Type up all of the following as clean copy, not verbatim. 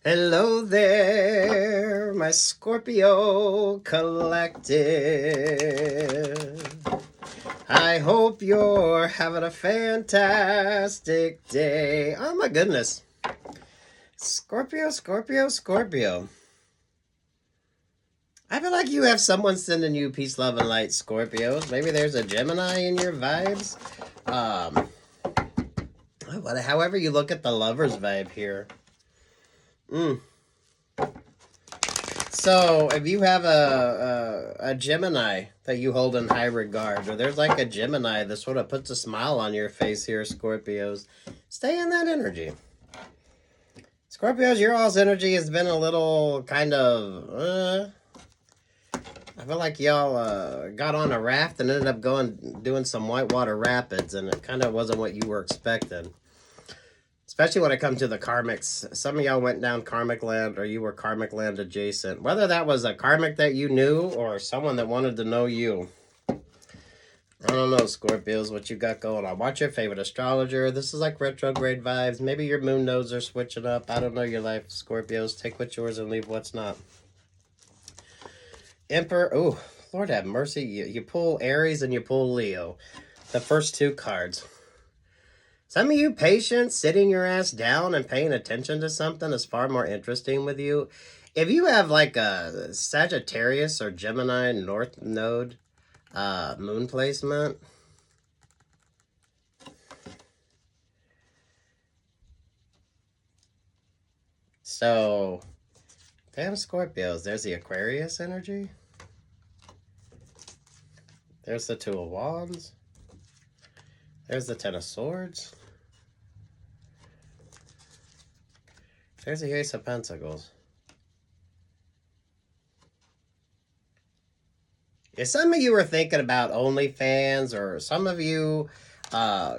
Hello there, my Scorpio collective. I hope you're having a fantastic day. Oh my goodness. Scorpio, Scorpio, Scorpio. I feel like you have someone sending you peace, love, and light, Scorpios. Maybe there's a Gemini in your vibes. However you look at the lover's vibe here. So, if you have a Gemini that you hold in high regard, or there's like a Gemini that sort of puts a smile on your face here, Scorpios, stay in that energy. Scorpios, your all's energy has been a little kind of, I feel like y'all got on a raft and ended up doing some whitewater rapids, and it kind of wasn't what you were expecting. Especially when it comes to the karmics. Some of y'all went down karmic land, or you were karmic land adjacent. Whether that was a karmic that you knew or someone that wanted to know you. I don't know, Scorpios, what you got going on. Watch your favorite astrologer. This is like retrograde vibes. Maybe your moon nodes are switching up. I don't know your life, Scorpios. Take what's yours and leave what's not. Emperor. Oh, Lord have mercy. You pull Aries and you pull Leo. The first two cards. Some of you patients sitting your ass down and paying attention to something is far more interesting with you. If you have like a Sagittarius or Gemini North Node moon placement, so damn Scorpios, there's the Aquarius energy. There's the Two of Wands. There's the Ten of Swords. There's the Ace of Pentacles. If some of you are thinking about OnlyFans, or some of you,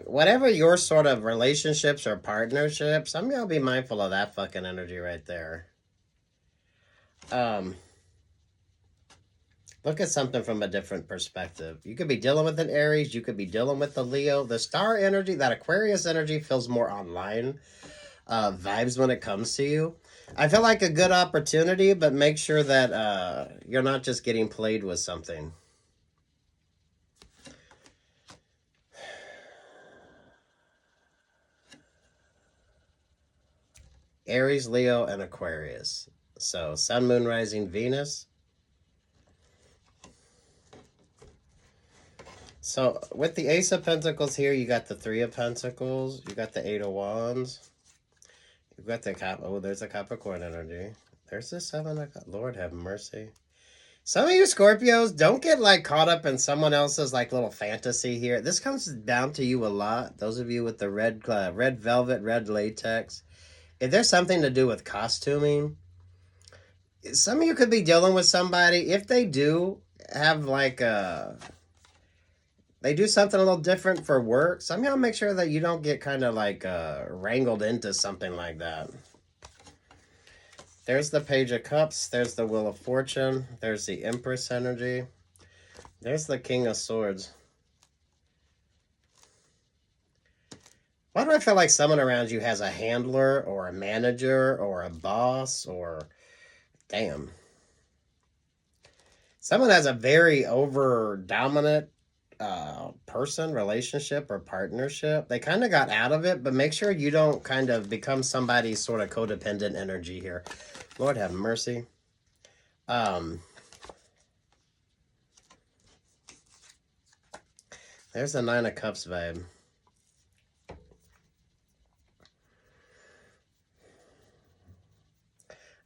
whatever your sort of relationships or partnerships, some of y'all be mindful of that fucking energy right there. Look at something from a different perspective. You could be dealing with an Aries. You could be dealing with the Leo. The star energy, that Aquarius energy, feels more online vibes when it comes to you. I feel like a good opportunity, but make sure that you're not just getting played with something. Aries, Leo, and Aquarius. So, Sun, Moon, Rising, Venus. So, with the Ace of Pentacles here, you got the Three of Pentacles. You got the Eight of Wands. You've got the oh, there's a Capricorn energy. There's the Seven of Lord have mercy. Some of you Scorpios, don't get like caught up in someone else's like little fantasy here. This comes down to you a lot. Those of you with the red velvet, red latex. If there's something to do with costuming, some of you could be dealing with somebody. If they do have like they do something a little different for work, some of y'all make sure that you don't get kind of like wrangled into something like that. There's the Page of Cups. There's the Wheel of Fortune. There's the Empress energy. There's the King of Swords. Why do I feel like someone around you has a handler or a manager or a boss or... Damn. Someone has a very over-dominant person, relationship, or partnership. They kind of got out of it, but make sure you don't kind of become somebody's sort of codependent energy here. Lord have mercy. There's the Nine of Cups vibe.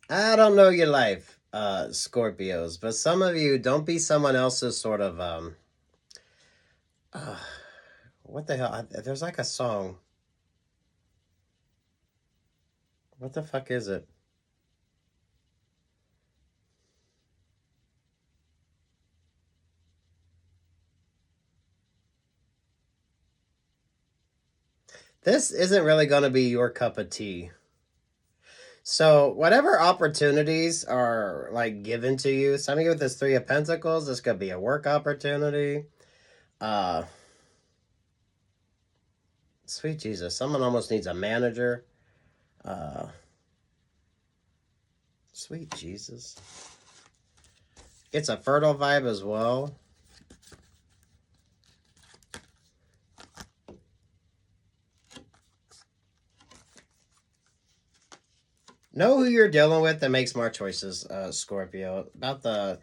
I don't know your life, Scorpios, but some of you, don't be someone else's sort of, what the hell? There's like a song. What the fuck is it? This isn't really going to be your cup of tea. So whatever opportunities are like given to you, some of you with this Three of Pentacles, this could be a work opportunity. Sweet Jesus, someone almost needs a manager. Sweet Jesus. It's a fertile vibe as well. Know who you're dealing with and make smart choices, Scorpio. About the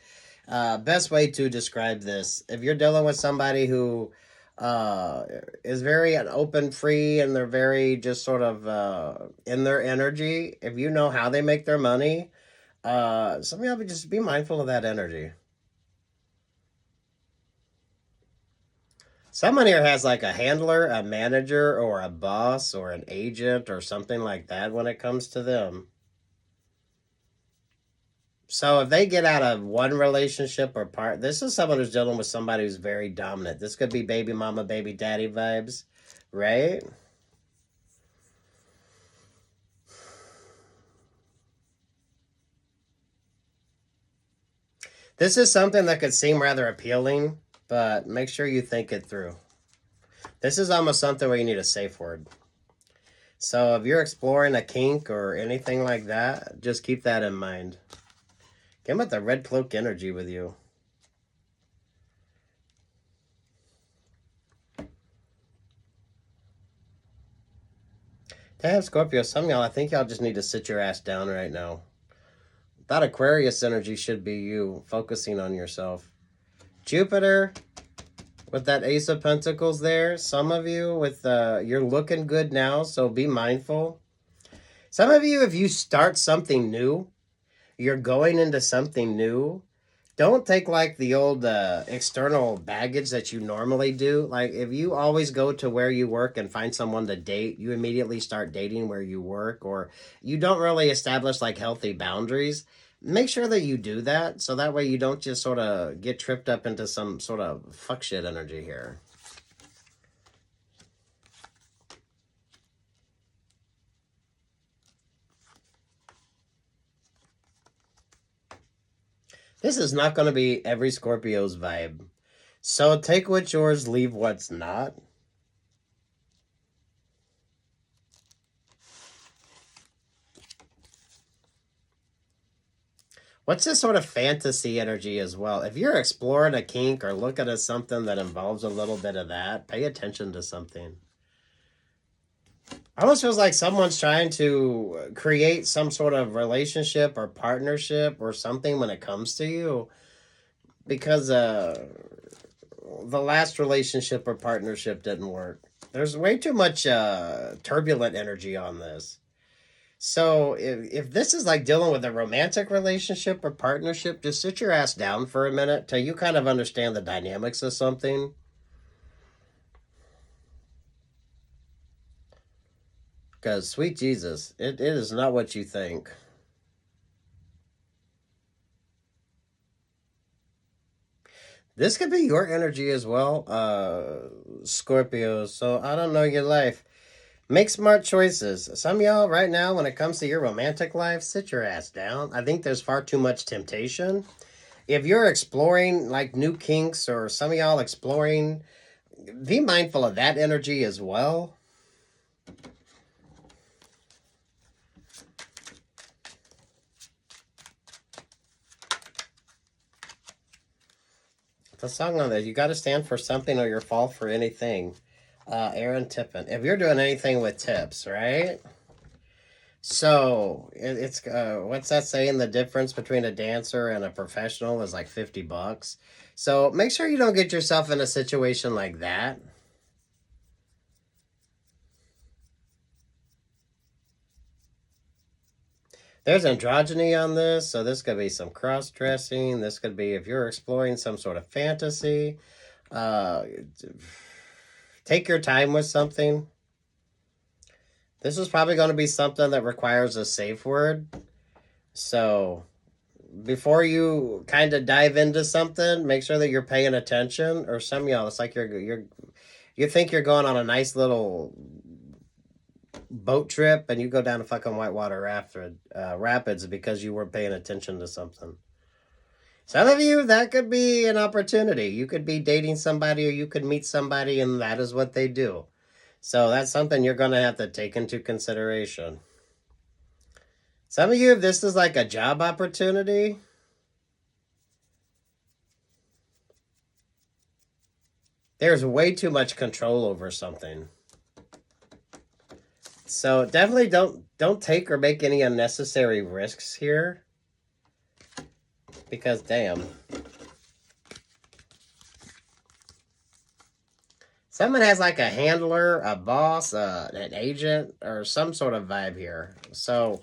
best way to describe this. If you're dealing with somebody who is very open, free, and they're very just sort of in their energy, if you know how they make their money, some of y'all would just be mindful of that energy. Someone here has like a handler, a manager, or a boss, or an agent, or something like that when it comes to them. So if they get out of one relationship or part, this is someone who's dealing with somebody who's very dominant. This could be baby mama, baby daddy vibes, right? This is something that could seem rather appealing, but make sure you think it through. This is almost something where you need a safe word. So if you're exploring a kink or anything like that, just keep that in mind. Get with the red cloak energy with you. Damn, Scorpio, some of y'all, I think y'all just need to sit your ass down right now. That Aquarius energy should be you focusing on yourself. Jupiter with that Ace of Pentacles there. Some of you with you're looking good now, so be mindful. Some of you, if you start something new, you're going into something new, don't take like the old external baggage that you normally do. Like if you always go to where you work and find someone to date, you immediately start dating where you work, or you don't really establish like healthy boundaries. Make sure that you do that, so that way you don't just sort of get tripped up into some sort of fuck shit energy here. This is not going to be every Scorpio's vibe. So take what's yours, leave what's not. What's this sort of fantasy energy as well? If you're exploring a kink or looking at something that involves a little bit of that, pay attention to something. Almost feels like someone's trying to create some sort of relationship or partnership or something when it comes to you, because the last relationship or partnership didn't work. There's way too much turbulent energy on this. So if this is like dealing with a romantic relationship or partnership, just sit your ass down for a minute till you kind of understand the dynamics of something. Because, sweet Jesus, it is not what you think. This could be your energy as well, Scorpio. So I don't know your life. Make smart choices. Some of y'all right now, when it comes to your romantic life, sit your ass down. I think there's far too much temptation. If you're exploring like new kinks, or some of y'all exploring, be mindful of that energy as well. The song on that, you got to stand for something or you'll fall for anything. Aaron Tippin. If you're doing anything with tips, right? So it's what's that saying? The difference between a dancer and a professional is like $50. So make sure you don't get yourself in a situation like that. There's androgyny on this, so this could be some cross-dressing. This could be if you're exploring some sort of fantasy. Take your time with something. This is probably going to be something that requires a safe word. So before you kind of dive into something, make sure that you're paying attention. Or some of y'all, it's like you think you're going on a nice little boat trip and you go down to fucking whitewater rapids because you weren't paying attention to something. Some of you, that could be an opportunity. You could be dating somebody, or you could meet somebody and that is what they do. So that's something you're going to have to take into consideration. Some of you, if this is like a job opportunity, there's way too much control over something. So definitely don't take or make any unnecessary risks here. Because damn. Someone has like a handler, a boss, an agent, or some sort of vibe here. So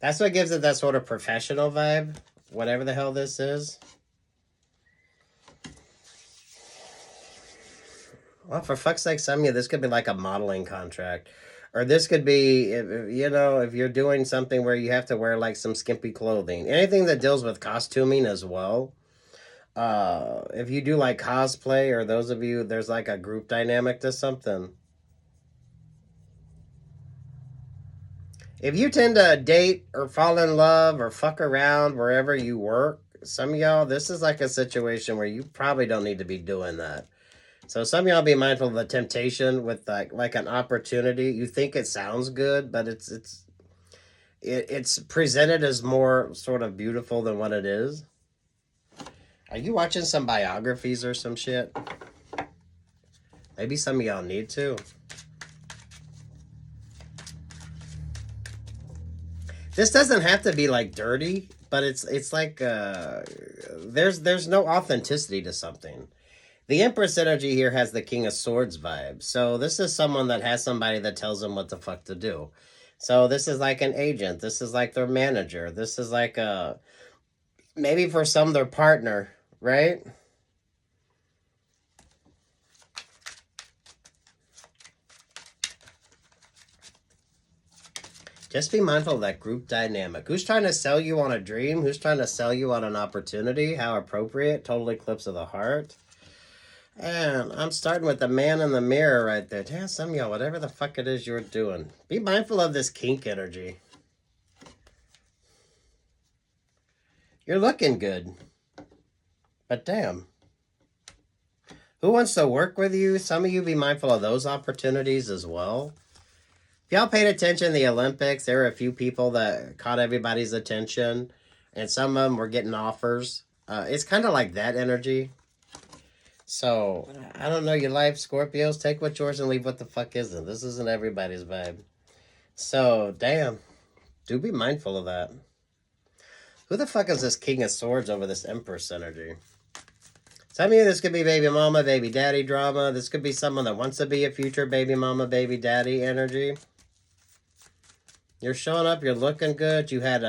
that's what gives it that sort of professional vibe, whatever the hell this is. Well, for fuck's sake, some of you, this could be like a modeling contract. Or this could be, you know, if you're doing something where you have to wear like some skimpy clothing. Anything that deals with costuming as well. If you do like cosplay, or those of you, there's like a group dynamic to something. If you tend to date or fall in love or fuck around wherever you work, some of y'all, this is like a situation where you probably don't need to be doing that. So some of y'all be mindful of the temptation with like an opportunity. You think it sounds good, but it's presented as more sort of beautiful than what it is. Are you watching some biographies or some shit? Maybe some of y'all need to. This doesn't have to be like dirty, but it's like there's no authenticity to something. The Empress energy here has the King of Swords vibe. So this is someone that has somebody that tells them what the fuck to do. So this is like an agent. This is like their manager. This is like maybe for some their partner, right? Just be mindful of that group dynamic. Who's trying to sell you on a dream? Who's trying to sell you on an opportunity? How appropriate. Total eclipse of the heart. And I'm starting with the man in the mirror right there. Damn, some of y'all, whatever the fuck it is you're doing, be mindful of this kink energy. You're looking good. But damn. Who wants to work with you? Some of you be mindful of those opportunities as well. If y'all paid attention to the Olympics, there were a few people that caught everybody's attention. And some of them were getting offers. It's kind of like that energy. So, I don't know your life, Scorpios. Take what's yours and leave what the fuck isn't. This isn't everybody's vibe. So, damn. Do be mindful of that. Who the fuck is this King of Swords over this Empress energy? Some of you, this could be baby mama, baby daddy drama. This could be someone that wants to be a future baby mama, baby daddy energy. You're showing up. You're looking good. You had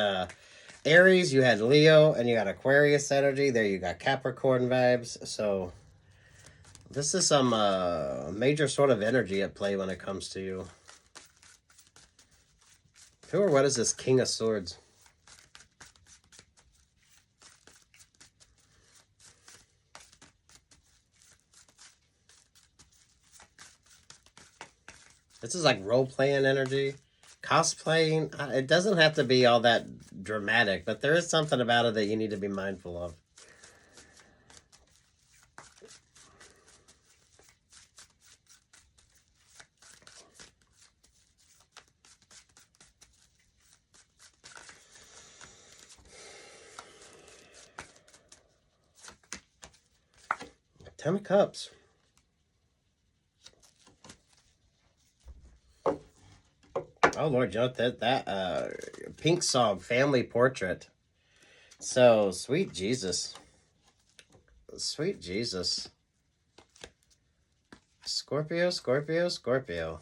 Aries, you had Leo, and you got Aquarius energy. There you got Capricorn vibes. So this is some major sort of energy at play when it comes to you. Who or what is this King of Swords? This is like role-playing energy. Cosplaying. It doesn't have to be all that dramatic, but there is something about it that you need to be mindful of. Ten of Cups. Oh Lord, Joe, that Pink Song Family Portrait. So sweet Jesus, sweet Jesus. Scorpio, Scorpio, Scorpio.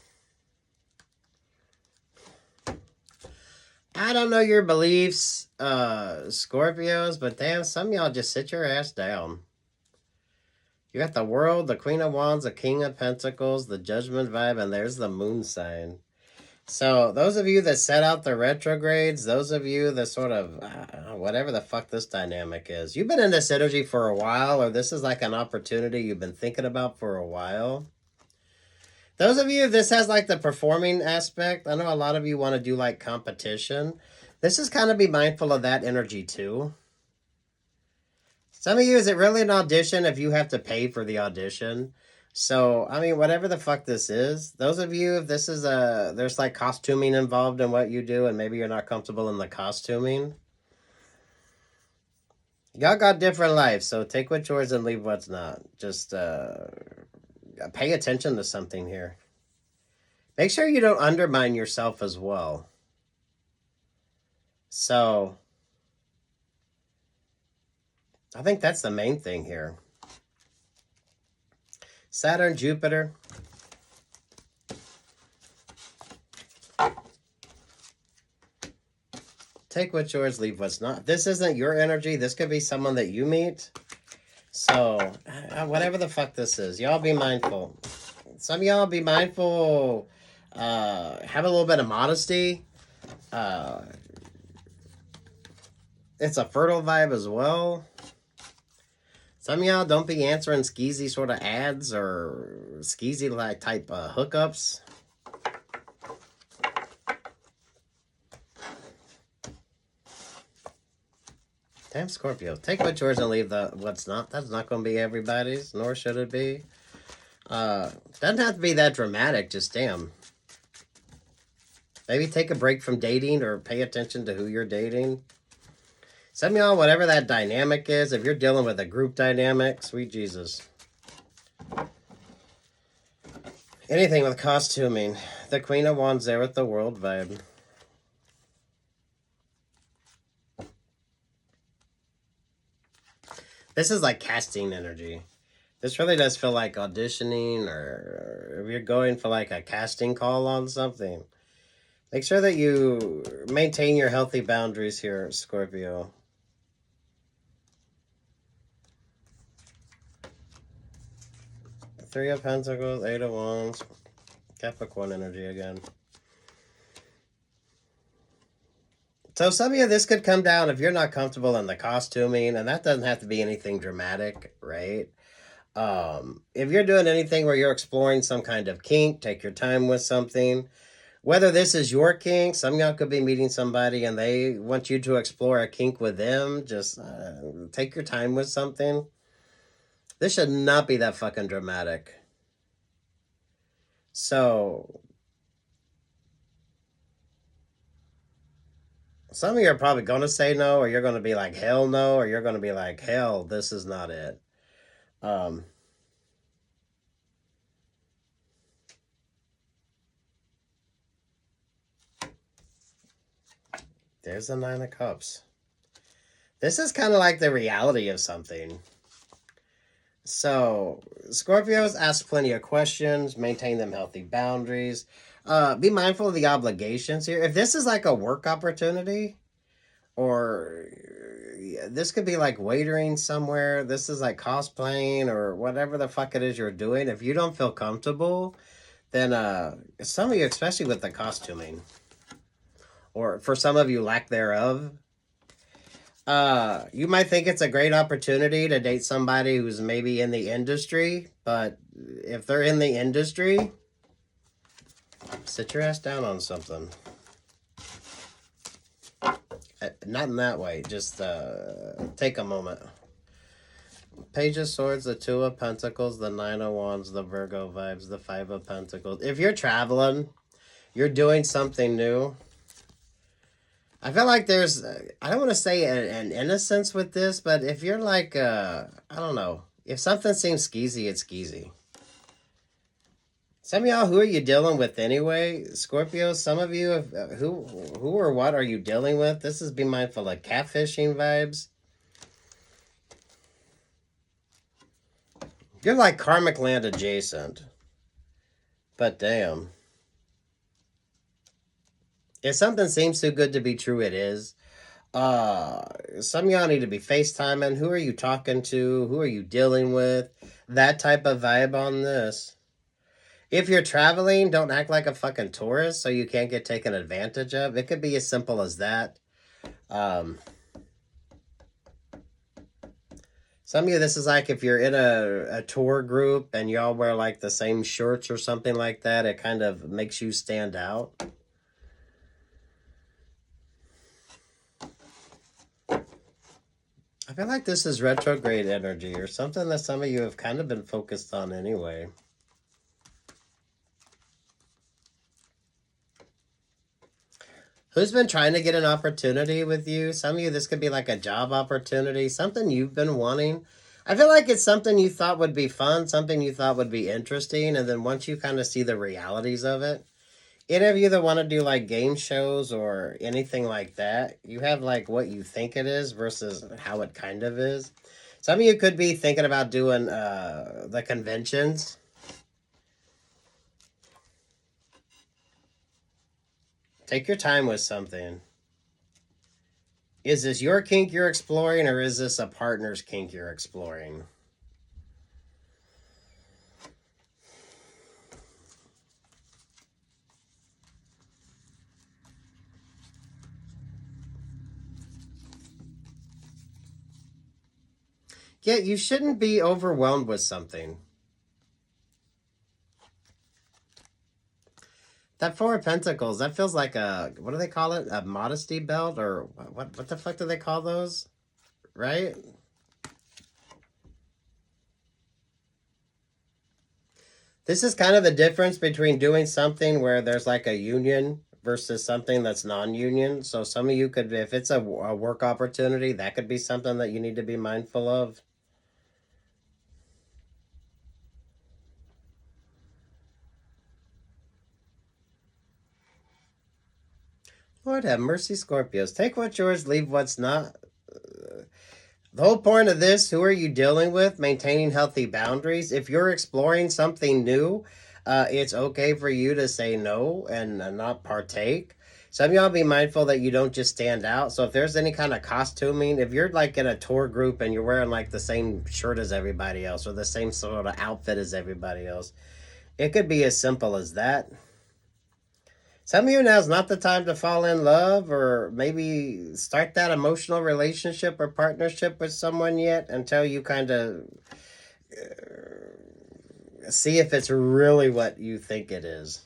I don't know your beliefs, Scorpios, but damn, some of y'all just sit your ass down. You got the World, the Queen of Wands, the King of Pentacles, the Judgment vibe, and there's the Moon sign. So those of you that set out the retrogrades, those of you that sort of, whatever the fuck this dynamic is, you've been in this energy for a while, or this is like an opportunity you've been thinking about for a while. Those of you, this has like the performing aspect. I know a lot of you want to do like competition. This is kind of be mindful of that energy too. Some of you, is it really an audition if you have to pay for the audition? So, I mean, whatever the fuck this is, those of you, if this is there's like costuming involved in what you do, and maybe you're not comfortable in the costuming, y'all got different lives, so take what's yours and leave what's not. Just pay attention to something here. Make sure you don't undermine yourself as well. So, I think that's the main thing here. Saturn, Jupiter. Take what's yours, leave what's not. This isn't your energy. This could be someone that you meet. So, whatever the fuck this is, y'all be mindful. Some of y'all be mindful. Have a little bit of modesty. It's a fertile vibe as well. Some of y'all don't be answering skeezy sort of ads or skeezy like type hookups. Damn, Scorpio. Take what's yours and leave what's not. That's not going to be everybody's, nor should it be. Doesn't have to be that dramatic, just damn. Maybe take a break from dating or pay attention to who you're dating. Some of y'all, whatever that dynamic is, if you're dealing with a group dynamic, sweet Jesus. Anything with costuming. The Queen of Wands there with the world vibe. This is like casting energy. This really does feel like auditioning, or if you're going for like a casting call on something. Make sure that you maintain your healthy boundaries here, Scorpio. Three of Pentacles, Eight of Wands, Capricorn energy again. So some of you, this could come down if you're not comfortable in the costuming, and that doesn't have to be anything dramatic, right? If you're doing anything where you're exploring some kind of kink, take your time with something. Whether this is your kink, some of y'all could be meeting somebody and they want you to explore a kink with them. Just take your time with something. This should not be that fucking dramatic. So, some of you are probably going to say no, or you're going to be like, hell no, or you're going to be like, hell, this is not it. There's the Nine of Cups. This is kind of like the reality of something. So, Scorpios, ask plenty of questions, maintain them healthy boundaries. Be mindful of the obligations here. If this is like a work opportunity, or this could be like waitering somewhere, this is like cosplaying or whatever the fuck it is you're doing. If you don't feel comfortable, then some of you, especially with the costuming, or for some of you, lack thereof, you might think it's a great opportunity to date somebody who's maybe in the industry, but if they're in the industry, sit your ass down on something. Not in that way, just take a moment. Page of Swords, the Two of Pentacles, the Nine of Wands, the Virgo vibes, the Five of Pentacles. If you're traveling, you're doing something new, I feel like there's, I don't want to say an innocence with this, but if you're like, I don't know, if something seems skeezy, it's skeezy. Some of y'all, who are you dealing with anyway? Scorpio, some of you, who or what are you dealing with? This is be mindful of catfishing vibes. You're like karmic land adjacent. But damn. If something seems too good to be true, it is. Some of y'all need to be FaceTiming. Who are you talking to? Who are you dealing with? That type of vibe on this. If you're traveling, don't act like a fucking tourist so you can't get taken advantage of. It could be as simple as that. Some of you, this is like if you're in a tour group and y'all wear like the same shirts or something like that, it kind of makes you stand out. I feel like this is retrograde energy or something that some of you have kind of been focused on anyway. Who's been trying to get an opportunity with you? Some of you, this could be like a job opportunity, something you've been wanting. I feel like it's something you thought would be fun, something you thought would be interesting, and then once you kind of see the realities of it, any of you that want to do like game shows or anything like that, you have like what you think it is versus how it kind of is. Some of you could be thinking about doing the conventions. Take your time with something. Is this your kink you're exploring, or is this a partner's kink you're exploring? Yeah, you shouldn't be overwhelmed with something. That Four of Pentacles, that feels like a, what do they call it? A modesty belt? Or what the fuck do they call those? Right? This is kind of the difference between doing something where there's like a union versus something that's non-union. So some of you could, if it's a work opportunity, that could be something that you need to be mindful of. Lord have mercy, Scorpios. Take what's yours, leave what's not. The whole point of this, who are you dealing with? Maintaining healthy boundaries. If you're exploring something new, it's okay for you to say no and not partake. Some of y'all be mindful that you don't just stand out. So if there's any kind of costuming, if you're like in a tour group and you're wearing like the same shirt as everybody else or the same sort of outfit as everybody else, it could be as simple as that. Some of you, now's not the time to fall in love or maybe start that emotional relationship or partnership with someone yet until you kind of see if it's really what you think it is.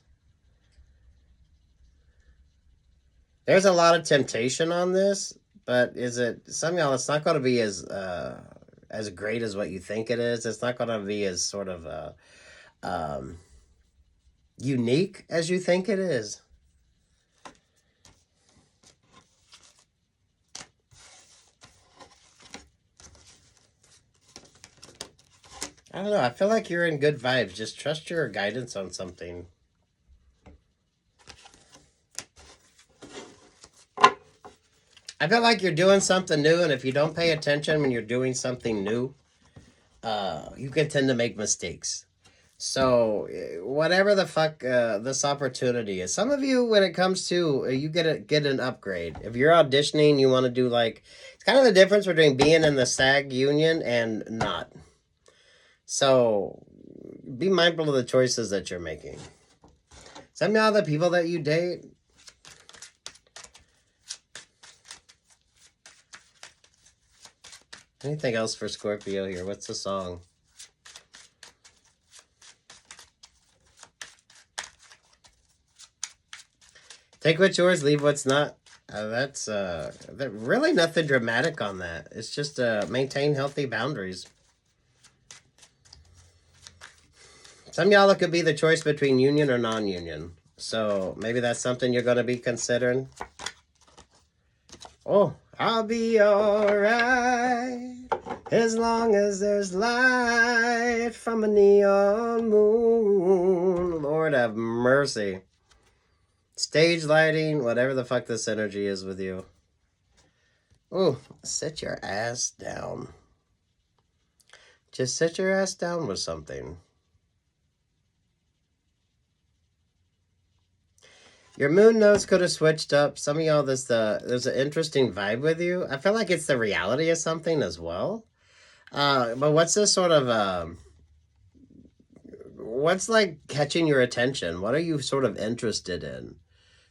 There's a lot of temptation on this, but is it, some of y'all, it's not going to be as great as what you think it is. It's not going to be as sort of unique as you think it is. I don't know. I feel like you're in good vibes. Just trust your guidance on something. I feel like you're doing something new, and if you don't pay attention when you're doing something new, you can tend to make mistakes. So, whatever the fuck this opportunity is, some of you, when it comes to, you get an upgrade. If you're auditioning, you want to do like, it's kind of the difference between being in the SAG union and not. So, be mindful of the choices that you're making. Some of y'all, the people that you date, anything else for Scorpio here? What's the song? Take what's yours, leave what's not. That's really nothing dramatic on that. It's just maintain healthy boundaries. Some of y'all, it could be the choice between union or non-union. So maybe that's something you're going to be considering. Oh, I'll be alright as long as there's light from a neon moon. Lord have mercy. Stage lighting, whatever the fuck this energy is with you. Oh, sit your ass down. Just sit your ass down with something. Your moon nodes could have switched up. Some of y'all, there's an interesting vibe with you. I feel like it's the reality of something as well. But what's this sort of, what's like catching your attention? What are you sort of interested in?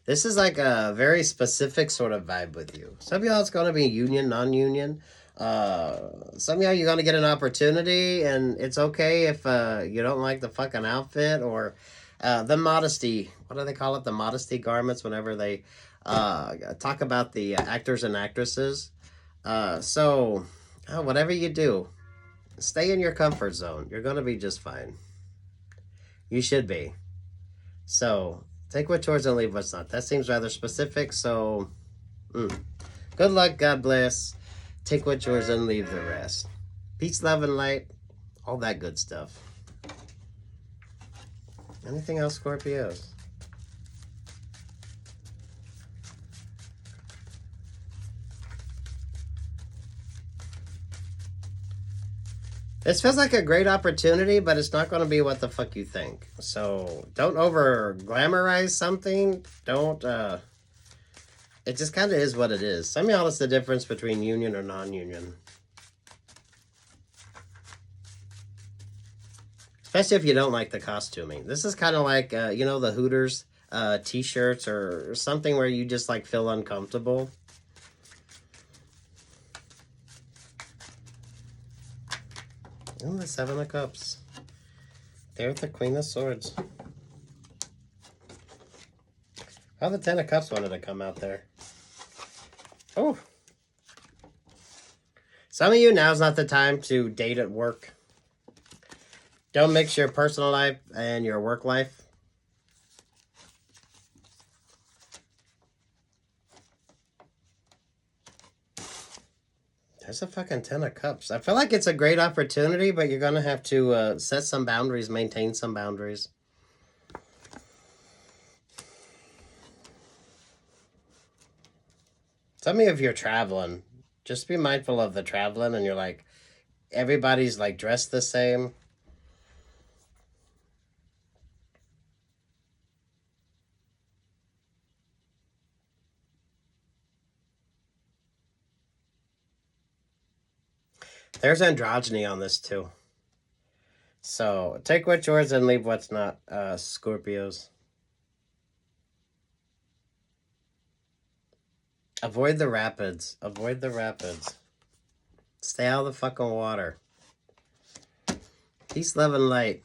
This is like a very specific sort of vibe with you. Some of y'all, it's going to be union, non-union. Some of y'all, you're going to get an opportunity, and it's okay if you don't like the fucking outfit or the modesty. What do they call it? The modesty garments whenever they talk about the actors and actresses. So, whatever you do, stay in your comfort zone. You're going to be just fine. You should be. So, Take what's yours and leave what's not. That seems rather specific, so good luck, God bless. Take what's yours and leave the rest. Peace, love, and light. All that good stuff. Anything else, Scorpios? This feels like a great opportunity, but it's not going to be what the fuck you think. So don't over glamorize something. Don't, it just kind of is what it is. Some of y'all, it's the difference between union or non-union. Especially if you don't like the costuming. This is kind of like, you know, the Hooters t-shirts or something where you just like feel uncomfortable. Oh, the Seven of Cups. There's the Queen of Swords. Oh, the Ten of Cups wanted to come out there. Oh. Some of you, now's not the time to date at work. Don't mix your personal life and your work life. There's a fucking Ten of Cups. I feel like it's a great opportunity, but you're going to have to set some boundaries, maintain some boundaries. Some of you, if you're traveling, just be mindful of the traveling and you're like, everybody's like dressed the same. There's androgyny on this too. So take what's yours and leave what's not, Scorpios. Avoid the rapids. Avoid the rapids. Stay out of the fucking water. Peace, love, and light.